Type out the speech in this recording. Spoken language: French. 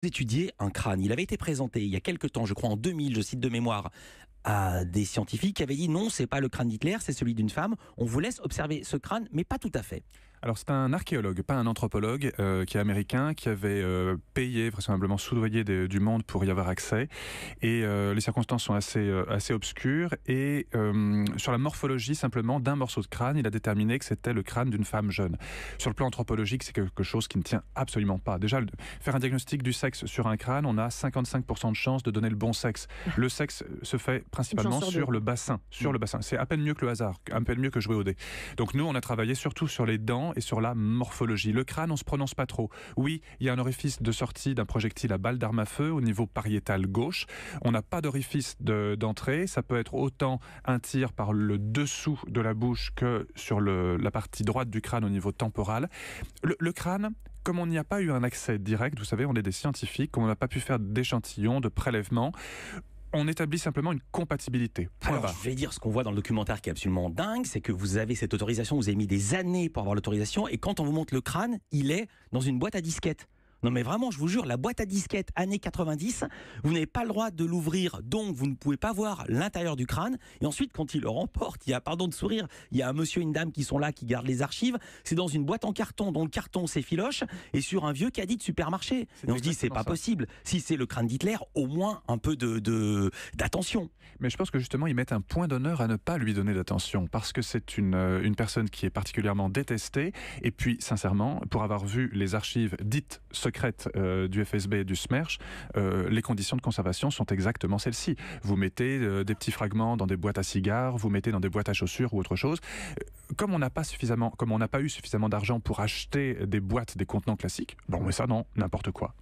Étudier un crâne. Il avait été présenté il y a quelques temps, je crois en 2000, je cite de mémoire, à des scientifiques qui avaient dit non, c'est pas le crâne d'Hitler, c'est celui d'une femme. On vous laisse observer ce crâne, mais pas tout à fait. Alors c'est un archéologue, pas un anthropologue, qui est américain, qui avait payé, vraisemblablement soudoyé du monde pour y avoir accès. Et les circonstances sont assez obscures. Et sur la morphologie simplement d'un morceau de crâne, il a déterminé que c'était le crâne d'une femme jeune. Sur le plan anthropologique, c'est quelque chose qui ne tient absolument pas. Déjà, faire un diagnostic du sexe sur un crâne, on a 55% de chances de donner le bon sexe. Le sexe se fait principalement sur le bassin. C'est à peine mieux que le hasard, à peine mieux que jouer au dé. Donc nous, on a travaillé surtout sur les dents et sur la morphologie. Le crâne, on se prononce pas trop. Oui, il y a un orifice de sortie d'un projectile à balle d'arme à feu au niveau pariétal gauche. On n'a pas d'orifice d'entrée. Ça peut être autant un tir par le dessous de la bouche que sur la partie droite du crâne au niveau temporal. Le crâne, comme on n'y a pas eu un accès direct, vous savez, on est des scientifiques, on n'a pas pu faire d'échantillons, de prélèvements, on établit simplement une compatibilité. Alors, je vais dire ce qu'on voit dans le documentaire qui est absolument dingue, c'est que vous avez cette autorisation, vous avez mis des années pour avoir l'autorisation, et quand on vous montre le crâne, il est dans une boîte à disquettes. Non mais vraiment, je vous jure, la boîte à disquettes années 90, vous n'avez pas le droit de l'ouvrir, donc vous ne pouvez pas voir l'intérieur du crâne. Et ensuite, quand il le remporte, il y a, pardon de sourire, il y a un monsieur et une dame qui sont là, qui gardent les archives. C'est dans une boîte en carton, dont le carton c'est filoche, et sur un vieux caddie de supermarché. Et on se dit, c'est pas possible. Si c'est le crâne d'Hitler, au moins un peu d'attention. Mais je pense que justement, ils mettent un point d'honneur à ne pas lui donner d'attention, parce que c'est une personne qui est particulièrement détestée. Et puis, sincèrement, pour avoir vu les archives dites secrètes du FSB et du SMERSH, les conditions de conservation sont exactement celles-ci. Vous mettez des petits fragments dans des boîtes à cigares, vous mettez dans des boîtes à chaussures ou autre chose. Comme on n'a pas eu suffisamment d'argent pour acheter des boîtes, des contenants classiques, bon, mais ça non, n'importe quoi.